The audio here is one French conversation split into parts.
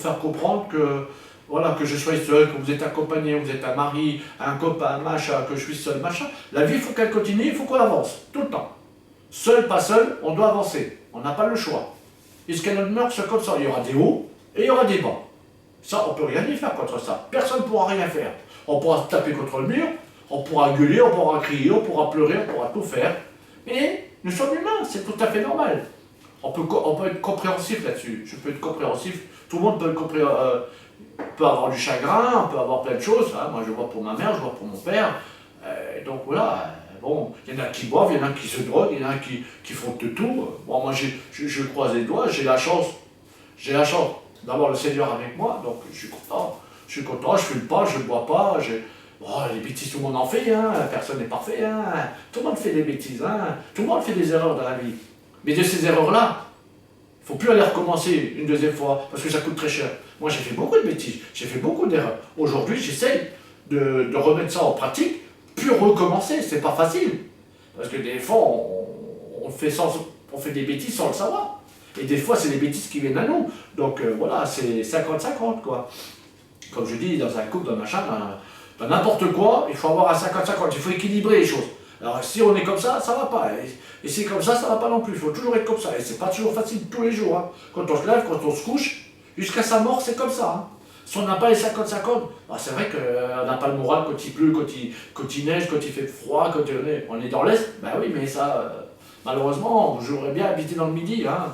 faire comprendre que, voilà, que je sois seul, que vous êtes accompagné, vous êtes un mari, un copain, machin, que je suis seul, machin. La vie, il faut qu'elle continue, il faut qu'on avance, tout le temps. Seul, pas seul, on doit avancer. On n'a pas le choix. Puisqu'à notre meurtre, c'est comme ça. Il y aura des hauts et il y aura des bas. Ça, on ne peut rien y faire contre ça. Personne ne pourra rien faire. On pourra se taper contre le mur, on pourra gueuler, on pourra crier, on pourra pleurer, on pourra tout faire. Mais nous sommes humains, c'est tout à fait normal. On peut être compréhensif là-dessus. Je peux être compréhensif. Tout le monde peut avoir du chagrin, on peut avoir plein de choses. Hein. Moi, je vois pour ma mère, je vois pour mon père. Donc voilà. Bon, il y en a qui boivent, il y en a qui se droguent, il y en a qui font de tout. Bon, moi, je croise les doigts, j'ai la chance d'avoir le Seigneur avec moi, donc je suis content. Je ne fume pas, je ne bois pas. Bon, les bêtises, tout le monde en fait, hein. Personne n'est parfait. Hein. Tout le monde fait des bêtises, hein. Tout le monde fait des erreurs dans la vie. Mais de ces erreurs-là, il ne faut plus aller recommencer une deuxième fois, parce que ça coûte très cher. Moi, j'ai fait beaucoup de bêtises, j'ai fait beaucoup d'erreurs. Aujourd'hui, j'essaye de remettre ça en pratique, puis recommencer. C'est pas facile. Parce que des fois, on fait des bêtises sans le savoir. Et des fois, c'est des bêtises qui viennent à nous. Donc voilà, c'est 50-50, quoi. Comme je dis, dans un couple, dans machin, dans n'importe quoi, il faut avoir un 50-50. Il faut équilibrer les choses. Alors si on est comme ça va pas. Et si c'est comme ça va pas non plus. Il faut toujours être comme ça. Et c'est pas toujours facile tous les jours. Hein. Quand on se lève, quand on se couche, jusqu'à sa mort, c'est comme ça. Hein. Si on n'a pas les 50-50, bah c'est vrai qu'on n'a pas le moral quand il pleut, quand il neige, quand il fait froid, quand on est dans l'Est. Ben oui, mais ça, malheureusement, j'aurais bien habité dans le Midi. Hein.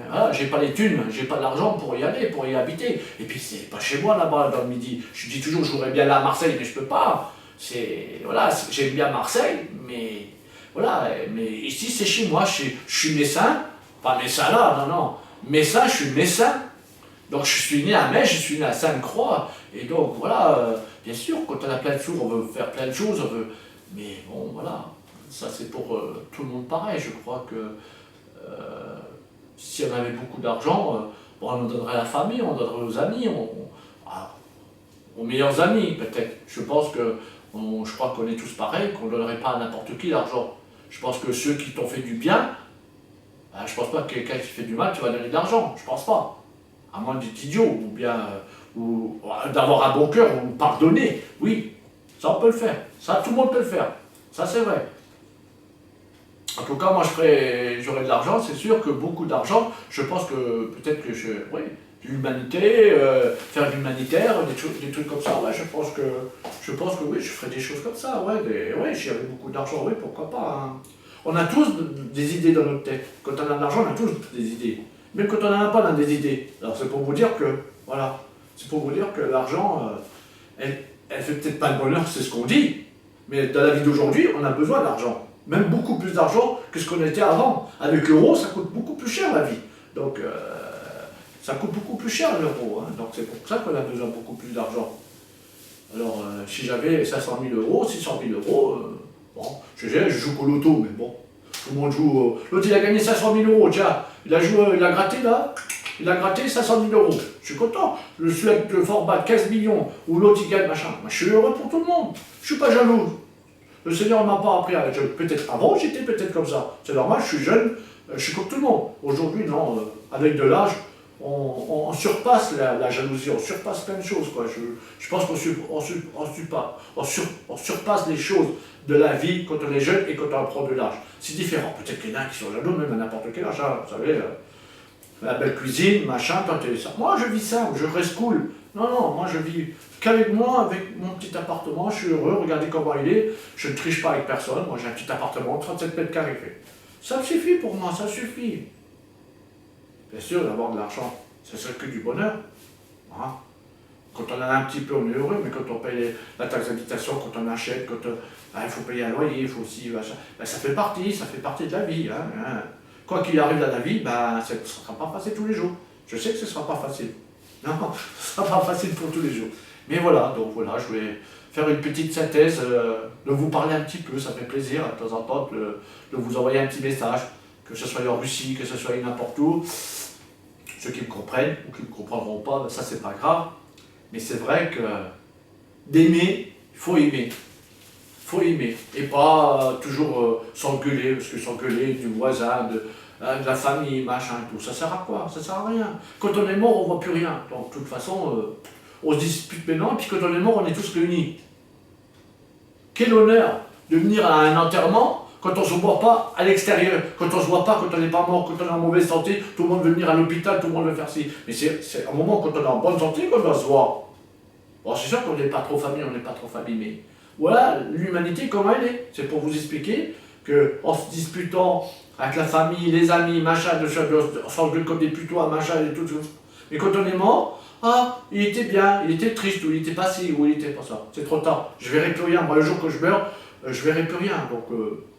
Voilà, j'ai pas les thunes, j'ai pas l'argent pour y aller, pour y habiter. Et puis c'est pas chez moi là-bas, dans le Midi. Je dis toujours, je voudrais bien aller à Marseille, mais je peux pas. Voilà, j'aime bien Marseille, mais voilà, mais ici c'est chez moi, je suis messin, pas messin là, non, messin, je suis messin, donc je suis né à Metz, je suis né à Sainte-Croix, et donc voilà, bien sûr, quand on a plein de sous, on veut faire plein de choses, mais bon, voilà, ça c'est pour tout le monde pareil, je crois que si on avait beaucoup d'argent, bon, on en donnerait à la famille, on donnerait aux amis, aux meilleurs amis peut-être, je pense que je crois qu'on est tous pareils, qu'on ne donnerait pas à n'importe qui l'argent. Je pense que ceux qui t'ont fait du bien, je ne pense pas que quelqu'un qui fait du mal, tu vas donner de l'argent. Je ne pense pas. À moins d'être idiot, ou bien d'avoir un bon cœur, ou pardonner. Oui, ça on peut le faire. Ça, tout le monde peut le faire. Ça, c'est vrai. En tout cas, moi, j'aurais de l'argent. C'est sûr que beaucoup d'argent, je pense que peut-être que oui, l'humanité, faire de l'humanitaire, des trucs comme ça, ouais, je pense que oui, je ferais des choses comme ça, ouais, ouais, si j'avais beaucoup d'argent, oui, pourquoi pas. Hein. On a tous des idées dans notre tête. Quand on a de l'argent, on a tous des idées. Même quand on n'en a pas, on a des idées. Alors c'est pour vous dire que, voilà, c'est pour vous dire que l'argent, elle fait peut-être pas le bonheur, c'est ce qu'on dit, mais dans la vie d'aujourd'hui, on a besoin d'argent. Même beaucoup plus d'argent que ce qu'on était avant. Avec l'euro, ça coûte beaucoup plus cher la vie. Donc, ça coûte beaucoup plus cher l'euro, hein. Donc c'est pour ça qu'on a besoin de beaucoup plus d'argent. Alors si j'avais 500 000 euros, 600 000 euros, bon, je joue au loto, mais bon, tout le monde joue. L'autre il a gagné 500 000 euros, tiens, il a gratté là, il a gratté 500 000 euros. Je suis content. Le Suède de Forbat 15 millions, ou l'autre il gagne machin. Moi, je suis heureux pour tout le monde. Je suis pas jaloux. Le Seigneur ne m'a pas appris à être jaloux. Peut-être avant j'étais peut-être comme ça. C'est normal, je suis jeune, je suis comme tout le monde. Aujourd'hui, non, avec de l'âge, on surpasse la jalousie, on surpasse plein de choses, quoi. Je pense qu'on surpasse les choses de la vie quand on est jeune et quand on prend de l'âge. C'est différent. Peut-être qu'il y en a qui sont jaloux, même à n'importe quel âge. Hein. Vous savez, la belle cuisine, machin, toi tu es ça. Moi je vis ça, je reste cool. Non, moi je vis qu'avec moi, avec mon petit appartement, je suis heureux, regardez comment il est. Je ne triche pas avec personne. Moi j'ai un petit appartement, 37 mètres carrés. Ça me suffit pour moi, ça suffit. Bien sûr, d'avoir de l'argent, ça serait que du bonheur. Hein. Quand on en a un petit peu, on est heureux, mais quand on paye la taxe d'habitation, quand on achète, quand il faut payer un loyer, il faut aussi... Ben, ça fait partie de la vie. Hein. Quoi qu'il arrive dans la vie, ben, ce ne sera pas facile tous les jours. Je sais que ce ne sera pas facile. Non, ce ne sera pas facile pour tous les jours. Mais voilà, donc voilà, je vais faire une petite synthèse, de vous parler un petit peu, ça fait plaisir de temps en temps de vous envoyer un petit message, que ce soit en Russie, que ce soit n'importe où. Ceux qui me comprennent ou qui ne me comprendront pas, ça c'est pas grave. Mais c'est vrai que d'aimer, il faut aimer. Il faut aimer. Et pas toujours s'engueuler, parce que s'engueuler du voisin, la famille, machin, tout. Ça sert à quoi? Ça sert à rien. Quand on est mort, on voit plus rien. Donc, de toute façon, on se dispute maintenant, puis quand on est mort, on est tous réunis. Quel honneur de venir à un enterrement quand on ne se voit pas à l'extérieur, quand on ne se voit pas, quand on n'est pas mort, quand on est en mauvaise santé, tout le monde veut venir à l'hôpital, tout le monde veut faire ci. Mais c'est un moment quand on est en bonne santé qu'on doit se voir. Bon, c'est sûr qu'on n'est pas trop famille, on n'est pas trop famille, mais voilà l'humanité comment elle est. C'est pour vous expliquer qu'en se disputant avec la famille, les amis, machin, on s'engueule comme des putois, machin, et tout. Mais quand on est mort, ah, il était bien, il était triste, ou il était passé, ou il était pas ça. C'est trop tard, je verrai plus rien. Moi, le jour que je meurs, je verrai plus rien. Donc,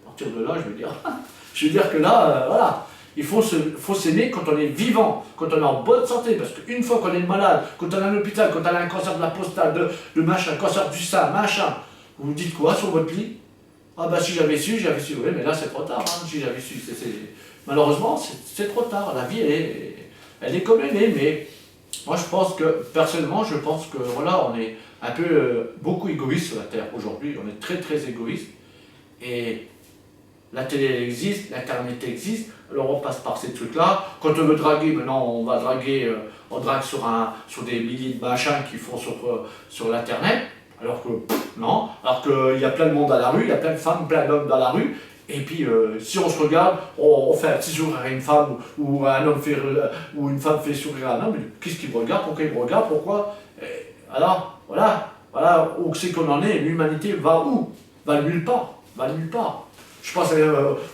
à partir de là, je veux dire que là, voilà. Il faut s'aimer quand on est vivant, quand on est en bonne santé, parce qu'une fois qu'on est malade, quand on est à l'hôpital, quand on a un cancer de la prostate, de machin, cancer du sein, machin, vous vous dites quoi sur votre lit? Ah bah si j'avais su, oui, mais là c'est trop tard, hein, si j'avais su. Malheureusement, c'est trop tard, la vie elle est comme elle est, mais moi je pense que, personnellement, je pense que voilà, on est un peu, beaucoup égoïste sur la Terre aujourd'hui, on est très très égoïste, et la télé elle existe, l'internet existe, alors on passe par ces trucs-là. Quand on veut draguer, maintenant on va draguer, on drague sur des milliers de machins qui font sur l'internet, alors que non, alors qu'il y a plein de monde à la rue, il y a plein de femmes, plein d'hommes dans la rue, et puis si on se regarde, on fait un petit sourire à une femme, ou un homme fait, ou une femme fait sourire à un homme, qu'est-ce qu'il me regarde, pourquoi il me regarde, pourquoi alors, voilà où c'est qu'on en est, l'humanité va où? Va nulle part, va nulle part. Je pense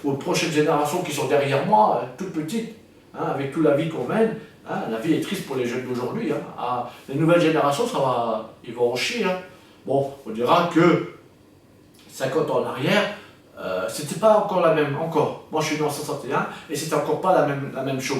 aux prochaines générations qui sont derrière moi, toutes petites, hein, avec toute la vie qu'on mène. Hein, la vie est triste pour les jeunes d'aujourd'hui. Hein. Ah, les nouvelles générations, ils vont en chier. Hein. Bon, on dira que 50 ans en arrière, c'était pas encore la même. Encore. Moi, je suis né en 61 et c'était encore pas la même chose.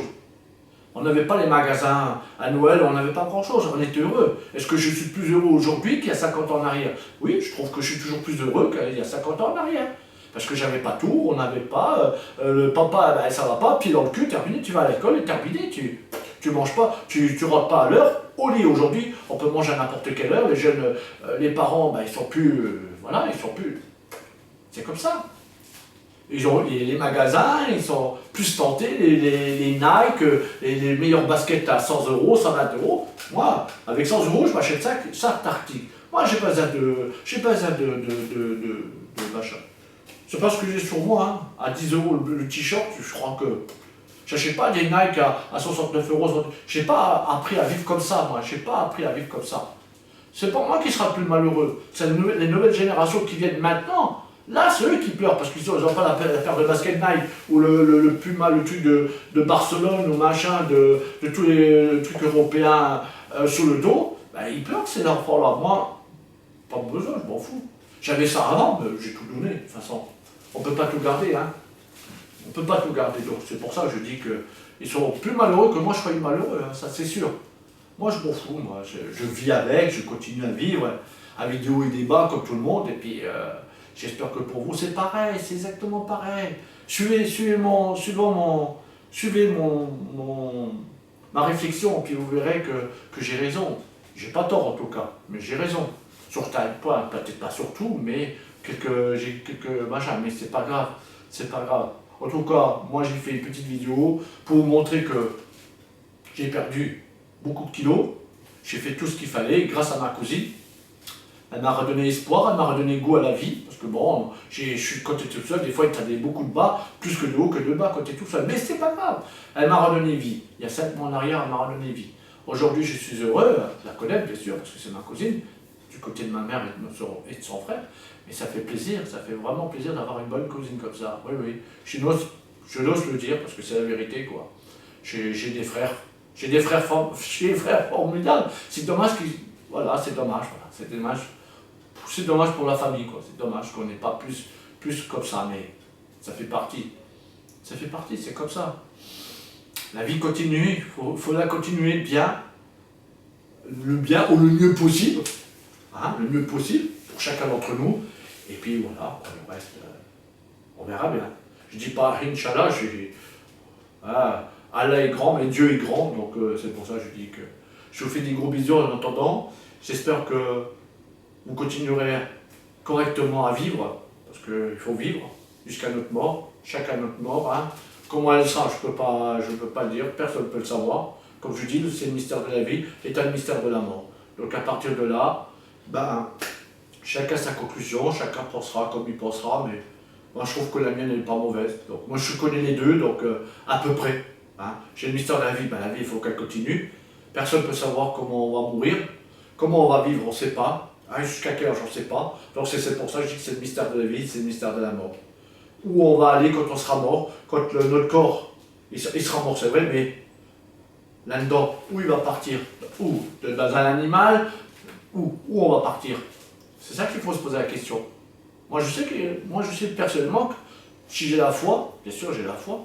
On n'avait pas les magasins à Noël, on n'avait pas grand-chose, on était heureux. Est-ce que je suis plus heureux aujourd'hui qu'il y a 50 ans en arrière? Oui, je trouve que je suis toujours plus heureux qu'il y a 50 ans en arrière. Parce que j'avais pas tout, on n'avait pas, le papa, ben, ça va pas, pied dans le cul, terminé, tu vas à l'école et terminé, tu manges pas, tu rentres pas à l'heure, au lit. Aujourd'hui, on peut manger à n'importe quelle heure, les jeunes, les parents, ben, ils sont plus, voilà, ils sont plus, c'est comme ça. Les magasins, ils sont plus tentés, les Nike, les meilleurs baskets à 100 €, 120 €. Moi, avec 100 €, je m'achète ça d'articles. Moi, j'ai pas besoin de machin. C'est pas ce que j'ai sur moi, hein. À 10 € le t-shirt, je crois que... J'achète pas des Nike à 69 €. J'ai pas appris à vivre comme ça, moi. J'ai pas appris à vivre comme ça. C'est pas moi qui sera le plus malheureux. C'est les nouvelles générations qui viennent maintenant. Là, c'est eux qui pleurent parce qu'ils n'ont pas la paire de basket Nike ou le Puma, le truc de Barcelone ou machin, de tous les trucs européens sous le dos. Ben, ils pleurent, ces enfants-là. Moi, pas besoin, je m'en fous. J'avais ça avant, mais j'ai tout donné, de toute façon. On ne peut pas tout garder, hein. On ne peut pas tout garder. Donc c'est pour ça que je dis qu'ils sont plus malheureux que moi je sois malheureux, hein, ça c'est sûr. Moi je m'en fous, moi. Je vis avec, je continue à vivre, avec des hauts et des bas comme tout le monde, et puis j'espère que pour vous c'est pareil, c'est exactement pareil. Suivez ma réflexion, puis vous verrez que j'ai raison. J'ai pas tort en tout cas, mais j'ai raison. Sur un point, peut-être pas sur tout, mais j'ai quelques machins, mais c'est pas grave, c'est pas grave. En tout cas, moi j'ai fait une petite vidéo pour vous montrer que j'ai perdu beaucoup de kilos, j'ai fait tout ce qu'il fallait grâce à ma cousine. Elle m'a redonné espoir, elle m'a redonné goût à la vie, parce que bon, quand tu es tout seul, des fois tu as beaucoup de bas, plus que de haut que de bas quand tu es tout seul, mais c'est pas grave. Elle m'a redonné vie, il y a 5 mois en arrière, elle m'a redonné vie. Aujourd'hui je suis heureux, je la connais bien sûr, parce que c'est ma cousine, du côté de ma mère et de son frère, mais ça fait plaisir, ça fait vraiment plaisir d'avoir une bonne cousine comme ça. Oui, oui, je n'ose le dire parce que c'est la vérité, quoi. J'ai des frères formidables. C'est dommage voilà, c'est dommage, c'est dommage pour la famille, quoi. C'est dommage qu'on n'ait pas plus comme ça, mais ça fait partie, c'est comme ça. La vie continue, il faut la continuer bien, le bien ou le mieux possible. Hein, le mieux possible pour chacun d'entre nous, et puis voilà, le reste, on verra bien. Je dis pas Inch'Allah, Allah est grand, mais Dieu est grand, donc c'est pour ça que je dis que je vous fais des gros bisous en attendant. J'espère que vous continuerez correctement à vivre, parce qu'il faut vivre jusqu'à notre mort, chacun notre mort. Hein. Comment elle sera, je ne peux pas le dire, personne ne peut le savoir. Comme je dis, c'est le mystère de la vie, et le mystère de la mort. Donc à partir de là, ben, chacun sa conclusion, chacun pensera comme il pensera, mais moi je trouve que la mienne n'est pas mauvaise. Donc moi je connais les deux, donc à peu près. Hein. J'ai le mystère de la vie, ben, la vie il faut qu'elle continue. Personne ne peut savoir comment on va mourir, comment on va vivre, on ne sait pas. Hein, jusqu'à quelle heure, j'en sais pas. Donc c'est pour ça que je dis que c'est le mystère de la vie, c'est le mystère de la mort. Où on va aller quand on sera mort, quand notre corps il sera mort, c'est vrai, mais là-dedans, où il va partir? Où? Dans un animal? Où on va partir? C'est ça qu'il faut se poser la question. Moi je sais personnellement que si j'ai la foi, bien sûr j'ai la foi,